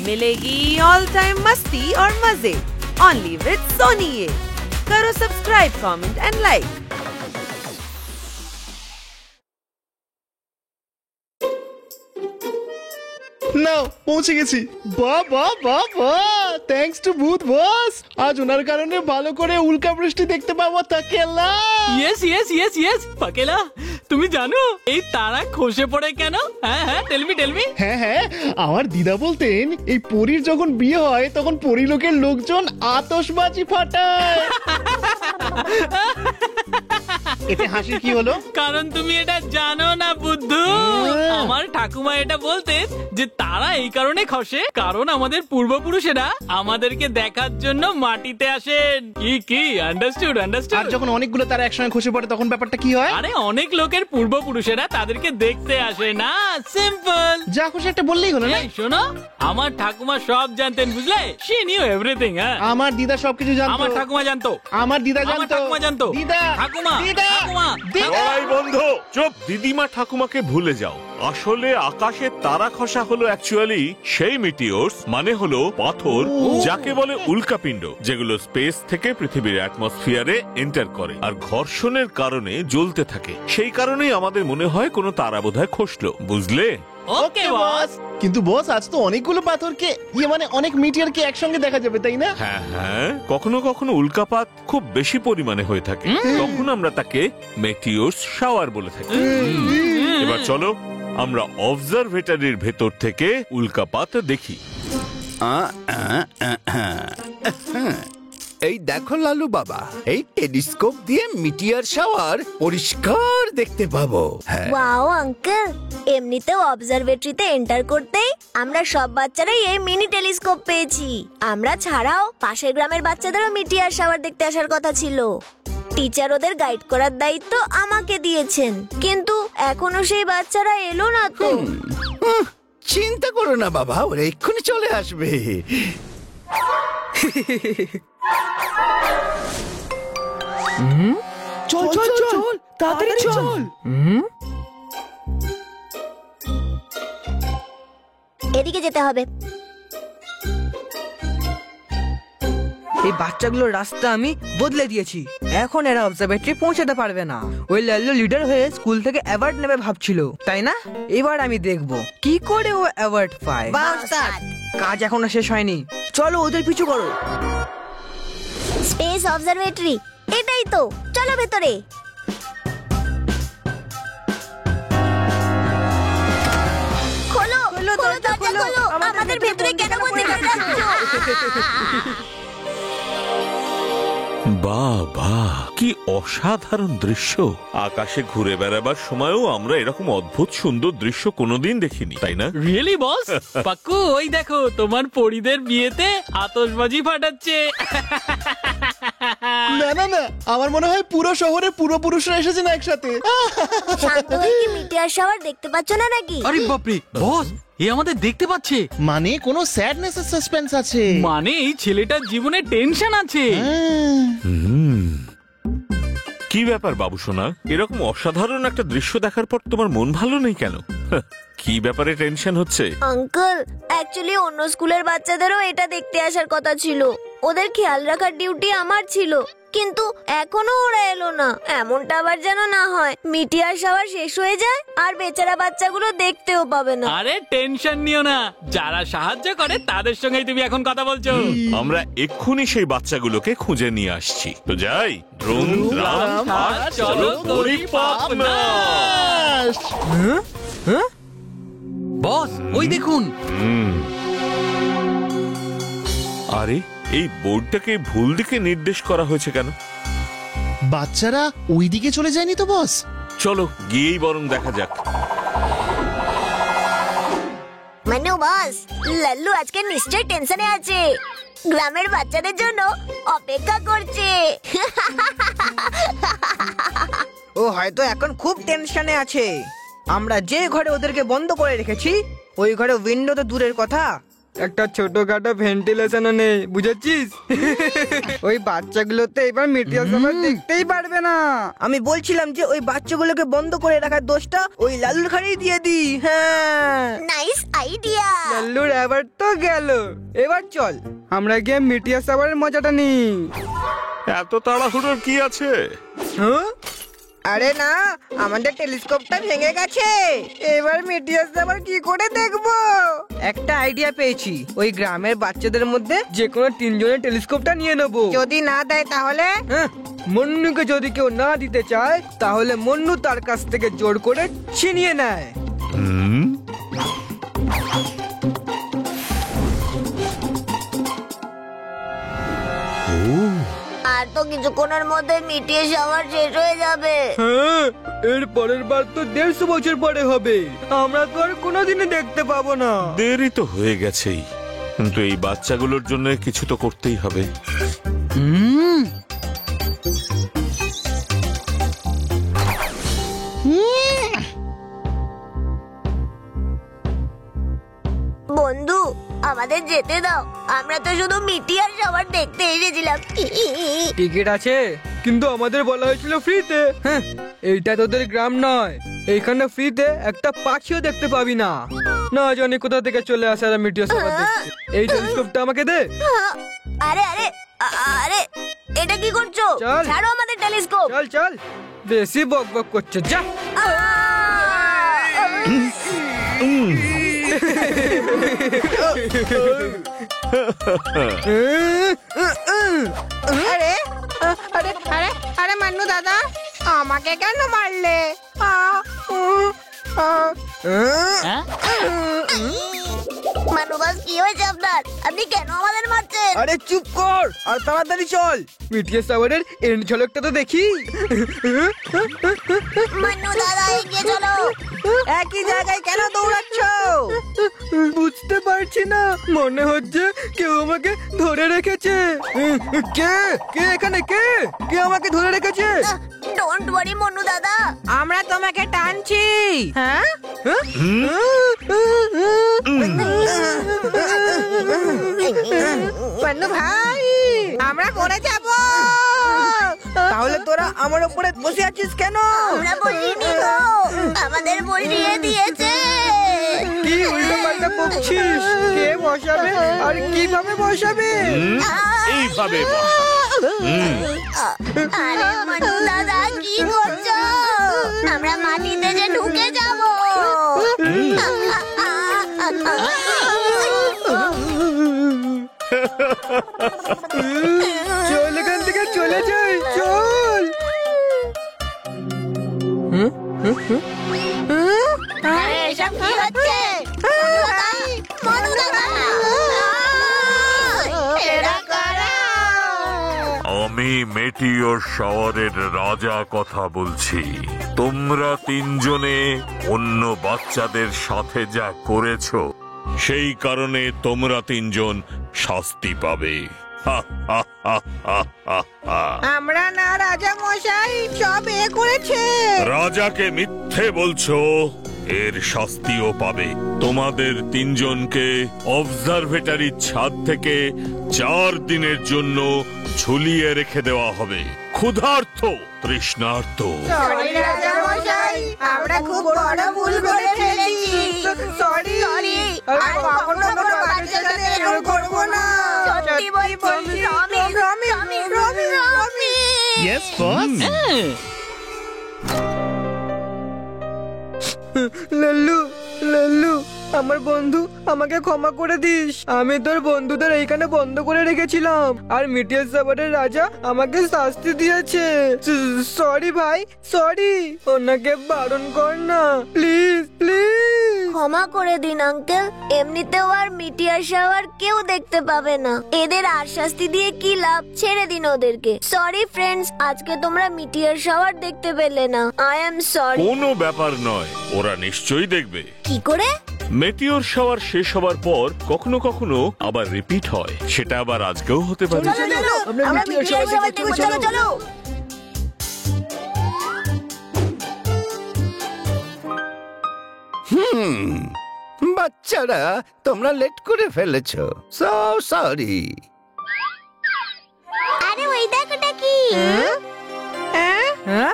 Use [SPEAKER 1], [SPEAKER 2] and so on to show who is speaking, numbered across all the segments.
[SPEAKER 1] मिलेगी all time मस्ती और मजे ओनली विद सोनी। ये करो सब्सक्राइब, कमेंट एंड लाइक।
[SPEAKER 2] নাও পৌঁছে গেছি। বাহ বাহ বাহ বাহ, থ্যাঙ্কস টু ভূত বস। আজ ওনার কারণে ভালো করে উল্কা বৃষ্টি দেখতে পাবো। তাকেলা
[SPEAKER 3] ইয়েস ইয়েস ইয়েস ইয়েস পাকেলা, তুমি জানো এই তারা খসে পড়ে কেন? হ্যাঁ হ্যাঁ, টেলমি টেলমি।
[SPEAKER 2] হ্যাঁ হ্যাঁ, আমার দিদা বলতেন এই পরীর যখন বিয়ে হয় তখন পরিলোকের লোকজন আতশবাজি ফাটায়। এতে হাসির কি হলো?
[SPEAKER 3] কারণ তুমি এটা জানো না বুদ্ধু। আমার ঠাকুমা এটা বলতেন যে তারা এই কারণে খসে কারণ আমাদের পূর্বপুরুষেরা আমাদেরকে দেখার জন্য মাটিতে আসেন। কি আন্ডারস্টুড আন্ডারস্টুড।
[SPEAKER 2] আর যখন অনেকগুলো তারা একসঙ্গে খসে পড়ে তখন ব্যাপারটা কি হয়?
[SPEAKER 3] আরে অনেক লোকের পূর্বপুরুষেরা তাদেরকে দেখতে আসে না, সিম্পল।
[SPEAKER 2] যা খুশি একটা বললেই হলো না?
[SPEAKER 3] এই শোনো, আমার ঠাকুমা সব জানতেন, বুঝলে? She new everything. হ্যাঁ,
[SPEAKER 2] আমার দিদা সবকিছু জানতো।
[SPEAKER 3] আমার ঠাকুমা জানতো।
[SPEAKER 2] আমার দিদা
[SPEAKER 3] আমার
[SPEAKER 2] জানতো।
[SPEAKER 3] ঠাকুমা জানতো।
[SPEAKER 2] দিদা
[SPEAKER 3] ঠাকুমা
[SPEAKER 2] দিদা
[SPEAKER 3] ঠাকুমা
[SPEAKER 2] দিদা।
[SPEAKER 4] লড়াই বন্ধ, চুপ। দিদিমা ঠাকুমাকে ভুলে যাও। আসলে আকাশে তারা খসা হলো অ্যাকচুয়ালি সেই মিটিওরস, মানে হলো পাথর, যাকে বলে উল্কাপিণ্ড, যেগুলো স্পেস থেকে পৃথিবীর অ্যাটমসফিয়ারে এন্টার করে আর ঘর্ষণের কারণে জ্বলতে থাকে। সেই কারণেই আমাদের মনে হয় কোনো তারা বোধহয় খসলো, বুঝলে?
[SPEAKER 3] ওকে বস।
[SPEAKER 2] কিন্তু বস, আজ তো অনেকগুলো পাথরকে মানে অনেক মিটিয়ারকে একসঙ্গে দেখা যাবে, তাই না?
[SPEAKER 4] হ্যাঁ হ্যাঁ, কখনো কখনো উল্কাপাত খুব বেশি পরিমাণে হয়ে থাকে, তখন আমরা তাকে মেটিওরস শাওয়ার বলে থাকি। এবার চলো আমরা অবজারভেটরির ভেতর থেকে উল্কাপাত দেখি।
[SPEAKER 5] এই দেখো লালু বাবা, এই টেলিস্কোপ দিয়ে মিটিয়ার শাওয়ার পরিষ্কার দেখতে পাবো।
[SPEAKER 6] ওয়াও আঙ্কেল, এমনিতেও অবজারভেটরিতে এন্টার করতেই আমরা সব বাচ্চারাই এই মিনি টেলিস্কোপ পেয়েছি। আমরা ছাড়াও পাশের গ্রামের বাচ্চাদেরও মিটিয়ার শাওয়ার দেখতে আসার কথা ছিল। টিচার ওদের গাইড করার দায়িত্ব আমাকে দিয়েছেন, কিন্তু এখনো সেই বাচ্চারা এলো না তো।
[SPEAKER 5] চিন্তা করো না বাবা, ওরা এক্ষুনি চলে আসবে।
[SPEAKER 2] চল চল চল, তাড়াতাড়ি চল।
[SPEAKER 6] এদিকে যেতে হবে।
[SPEAKER 7] এই বাচ্চাগুলোর রাস্তা আমি বদলে দিয়েছি, এখন এরা অবজারভেটরি পৌঁছাতে পারবে না। ওই লাল্লু লিডার হয়ে স্কুল থেকে অ্যাওয়ার্ড নেবে ভাবছিল, তাই না? এবার আমি দেখব কি করে ও অ্যাওয়ার্ড পায়। কাজ এখনো শেষ হয়নি, চলো ওদের পিছু করো।
[SPEAKER 6] স্পেস অবজারভেটরি, এটাই তো, চলো ভেতরে। খোলো খোলো, দরজা খোলো। আমাদের ভেতরে কেন বন্দি করে রাখছো?
[SPEAKER 4] বাহ বাহ, কি অসাধারণ দৃশ্য! আকাশে ঘুরে বেড়াবার সময়ও আমরা এরকম অদ্ভুত সুন্দর দৃশ্য কোনোদিন দেখিনি, তাই না?
[SPEAKER 3] রিয়েলি বস? পাক্কু, ওই দেখো তোমার পরিদের বিয়েতে আতশবাজি ফাটাচ্ছে।
[SPEAKER 2] না না না, আমার মনে হয় পুরো শহরে পূর্বপুরুষরা এসেছেন একসাথে।
[SPEAKER 6] শান্ত হয়ে কি মিটিয়ার শাওয়ার দেখতে পাচ্ছ না নাকি?
[SPEAKER 3] আরে বাপরে বস, এ আমাদের দেখতে পাচ্ছে,
[SPEAKER 2] মানে কোনো স্যাডনেস এর সাসপেন্স আছে,
[SPEAKER 3] মানে এই ছেলেটার জীবনে টেনশন আছে।
[SPEAKER 4] কি ব্যাপার বাবু সোনা, এরকম অসাধারণ একটা দৃশ্য দেখার পর তোমার মন ভালো নেই কেন? কি ব্যাপারে টেনশন হচ্ছে?
[SPEAKER 6] আঙ্কেল, অ্যাকচুয়ালি অন্য স্কুলের বাচ্চাদেরও এটা দেখতে আসার কথা ছিল। ওদের খেয়াল রাখার ডিউটি আমার ছিল, কিন্তু এখনো ওরা এলো না। এমনটা আবার যেন না হয় মিটিয়ার শাওয়ার শেষ হয়ে যায় আর বেচারা বাচ্চাগুলো দেখতেও পাবে না।
[SPEAKER 3] আরে টেনশন নিও না, যারা সাহায্য করে তাদের সঙ্গেই তুমি এখন কথা বলছো।
[SPEAKER 4] আমরা এক্ষুনি সেই বাচ্চাগুলোকে খুঁজে নিয়ে আসছি। তো যাই, দ্রুম দ্রাম আর চলো করি পাপনা।
[SPEAKER 3] বস, ওই দেখুন।
[SPEAKER 4] আরে এই বোর্ডটাকে ভুল দিকে নির্দেশ করা হয়েছে কেন?
[SPEAKER 2] বাচ্চারা ওই দিকে চলে যায়নি তো বস?
[SPEAKER 4] চলো গিয়েই বরং দেখা যাক।
[SPEAKER 6] মানু বস, লাল্লু আজকে নিশ্চয় টেনশনে আছে, গ্রামের বাচ্চাদের জন্য অপেক্ষা করছে।
[SPEAKER 7] ও হয়তো এখন খুব টেনশনে আছে। আমরা যে ঘরে ওদেরকে বন্ধ করে রেখেছি ওই ঘরে উইন্ডো তো দূরের কথা, একটা ছোটখাটো ভেন্টিলেশনও নেই, বুঝেছিস? ওই বাচ্চাগুলোতে এবার মিটিয়ার শাওয়ার দেখতেই পারবে না। আমি বলছিলাম যে ওই বাচ্চাগুলোকে বন্ধ করে রাখার দোষটা ওই লালুর ঘাড়েই দিয়ে দি। হ্যাঁ,
[SPEAKER 6] নাইস আইডিয়া।
[SPEAKER 7] লাল্লুর এবার তো গেল। এবার চল আমরা গিয়ে মিটিয়ার শাওয়ারের মজাটা নিই।
[SPEAKER 4] এত তাড়াহুড়োর কি আছে?
[SPEAKER 7] হ্যাঁ? আরে না, আমাদের টেলিস্কোপটা ভেঙে গেছে। এবার মিটিয়ার শাওয়ার কি করে দেখবো? একটা আইডিয়া পেয়েছি। ওই গ্রামের বাচ্চাদের মধ্যে যে কোনো 3 জনের টেলিস্কোপটা নিয়ে নেবো। যদি না দেয় তাহলে? মন্নুকে যদি কেউ না দিতে চায় তাহলে মন্নু তার কাছ থেকে জোর করে ছিনিয়ে নেয়।
[SPEAKER 4] হুম,
[SPEAKER 6] আর তো কিছুক্ষণের মধ্যে মিটিয়ে শাওয়ার শেষ হয়ে যাবে।
[SPEAKER 7] হ্যাঁ, এর পরের বার তো 150 বছর পরে হবে। আমরা তো আর কোনোদিনই দেখতে পাবো না।
[SPEAKER 4] দেরি তো হয়ে গেছেই, কিন্তু এই বাচ্চাগুলোর জন্য কিছু তো করতেই হবে।
[SPEAKER 6] বন্ধু, আমাদের যেতে দাও। আমরা তো শুধু মিটিয়ার শাওয়ার দেখতে এসেছিলাম।
[SPEAKER 7] টিকিট আছে, কিন্তু আমাদের বলা হয়েছিল ফ্রিতে। হ্যাঁ, এইটা তোদের গ্রাম নয়। এইখানে ফ্রিতে একটা পাখিও দেখতে পাবি না। না জানি কোথা থেকে চলে আসে আর মিটিয়ার শাওয়ার দেখতে। এই টেলিস্কোপটা আমাকে দে।
[SPEAKER 6] আরে আরে আরে, এটা কি করছো?
[SPEAKER 7] চল।
[SPEAKER 6] ছাড়ো আমাদের টেলিস্কোপ।
[SPEAKER 7] চল চল, বেশি বক বক করছে, যা।
[SPEAKER 8] আরে আরে আরে আরে মান্নু দাদা, আমাকে কেন মারলে?
[SPEAKER 6] মানুবাস, কি হয়েছে আপনার? আপনি কেন আমাদের মারছেন?
[SPEAKER 7] আরে চুপ কর আর তাড়াতাড়ি চল। মিটিয়ার শাওয়ারের এন্ড ঝলকটা তো দেখি।
[SPEAKER 6] মান্নু দাদা, এগিয়ে চলো।
[SPEAKER 7] একই জায়গায় কেন দৌড়াচ্ছ? বুঝতে পারছি না, মনে হচ্ছে কেউ আমাকে ধরে রেখেছে। কে কে এখানে? কে কে আমাকে ধরে রেখেছে?
[SPEAKER 6] ডোন্ট ওয়ারি মন্নু দাদা,
[SPEAKER 8] আমরা তোমাকে টানছি। হ্যাঁ, মান্নু ভাই, আমরা পড়ে যাব।
[SPEAKER 7] তাহলে তোরা আমার উপরে বসে আছিস কেন?
[SPEAKER 6] আমরা বলিনি তো, আমাদের বসিয়ে দিয়েছে।
[SPEAKER 7] কি উল্টো পাল্টা বকছিস? কে বসাবে আর কিভাবে বসাবে?
[SPEAKER 4] এইভাবে
[SPEAKER 6] আরে মন্নু দাদা, কি করছো? আমরা মাটিতে যে ঢুকে যাব।
[SPEAKER 7] চল এখান থেকে চলে যাই, চল।
[SPEAKER 6] আরে এসব কি হচ্ছে? মন্নু দাদা, এরা কারা?
[SPEAKER 4] আমি মেটিওর শাওয়ারের রাজা কথা বলছি। তোমরা 3 জনে অন্য বাচ্চাদের সাথে যা করেছো, সেই কারণে তোমরা 3 জন শাস্তি পাবে।
[SPEAKER 8] আমরা না রাজা মশাই, সব করেছে।
[SPEAKER 4] রাজাকে মিথ্যে বলছো, এর শাস্তিও পাবে। তোমাদের 3 জনকে অবজারভেটরির ছাদ থেকে 4 দিনের জন্য ঝুলিয়ে রেখে দেওয়া হবে। ক্ষুধার্ত, তৃষ্ণার্ত।
[SPEAKER 8] সরি রাজা মশাই, আমরা খুব বড় ভুল করে ফেলেছি। সরি। আর কখনো কোনো বাচ্চার সাথে এরকম করব না।
[SPEAKER 6] সত্যি বলছি, promise.
[SPEAKER 2] Yes boss.
[SPEAKER 7] Lallu, Lallu, আমার বন্ধু, আমাকে ক্ষমা করে দিস। আমি তোর বন্ধুদের এইখানে বন্ধ করে রেখেছিলাম আর মিটিয়ার শাওয়ারের রাজা আমাকে শাস্তি দিয়েছে। সরি ভাই, সরি। ওনাকে বারণ কর না, প্লিজ প্লিজ।
[SPEAKER 6] ক্ষমা করে দিন আঙ্কেল। এমনিতেও আর মিটিয়ার শাওয়ার কেউ দেখতে পাবে না। এদের আর শাস্তি দিয়ে কি লাভ? ছেড়ে দিন ওদেরকে। সরি ফ্রেন্ডস, আজকে তোমরা মিটিয়ার শাওয়ার দেখতে পেলে না। I am sorry.
[SPEAKER 4] কোনো ব্যাপার নয়, ওরা নিশ্চয়ই দেখবে।
[SPEAKER 6] কি করে?
[SPEAKER 4] মেটিওর শাওয়ার শেষ হবার পর কখনো কখনো আবার রিপিট হয়। সেটা আবার আজকেও হতে পারে।
[SPEAKER 6] আমরা মিটিয়ার শাওয়ার দেখবো, চলো চলো।
[SPEAKER 5] বাচ্চারা, তোমরা লেট করে ফেলেছো। So sorry.
[SPEAKER 6] আরে ওই দেখোটা কি?
[SPEAKER 7] হ্যাঁ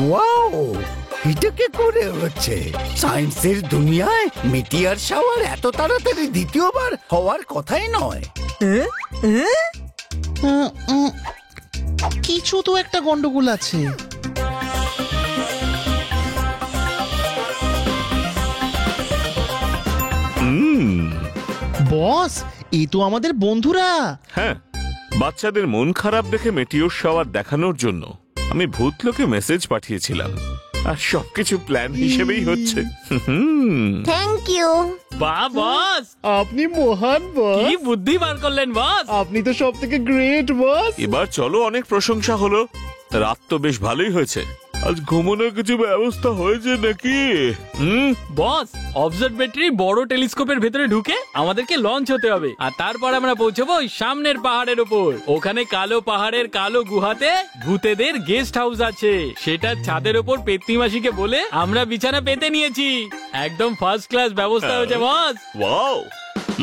[SPEAKER 5] ওয়াও, এটা কি করে হচ্ছে? সায়েন্সের দুনিয়ায় মিটিয়ার শাওয়ার এত তাড়াতাড়ি দ্বিতীয়বার হওয়ার কথাই নয়।
[SPEAKER 2] কিছু তো একটা গন্ডগোল আছে। বস, এই তো আমাদের বন্ধুরা।
[SPEAKER 4] হ্যাঁ, বাচ্চাদের মন খারাপ দেখে মেটিওর শাওয়ার দেখানোর জন্য আমি ভূতলোকে মেসেজ পাঠিয়েছিলাম, আর সবকিছু প্ল্যান হিসেবেই হচ্ছে।
[SPEAKER 6] Thank you.
[SPEAKER 3] বাহ বস,
[SPEAKER 2] আপনি মহান বস।
[SPEAKER 3] কি বুদ্ধি বার করলেন বস।
[SPEAKER 2] আপনি তো সব থেকে গ্রেট বস।
[SPEAKER 4] এবার চলো, অনেক প্রশংসা হলো, রাত তো বেশ ভালোই হয়েছে। আজ ঘুমানোর কিছু ব্যবস্থা হয়েছে নাকি?
[SPEAKER 3] বস, অবজারভেটরি বড় টেলিস্কোপের ভেতরে ঢুকে আমাদেরকে লঞ্চ হতে হবে, আর তারপর আমরা পৌঁছবো ওই সামনের পাহাড়ের উপর। ওখানে কালো পাহাড়ের কালো গুহাতে ভূতেদের গেস্ট হাউস আছে। সেটা ছাদের উপর পেতনি মাসিকে বলে আমরা বিছানা পেতে নিয়েছি। একদম ফার্স্ট ক্লাস ব্যবস্থা হয়েছে boss.
[SPEAKER 4] Wow,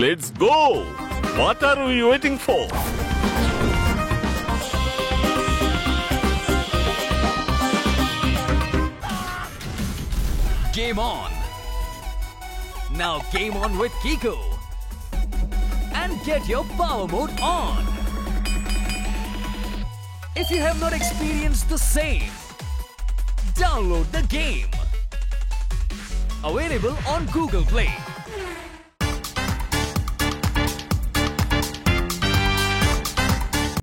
[SPEAKER 4] let's go. What are we waiting for?
[SPEAKER 9] Game on! Now game on with Kiko! And get your power mode on! If you have not experienced the same, download the game! Available on Google Play.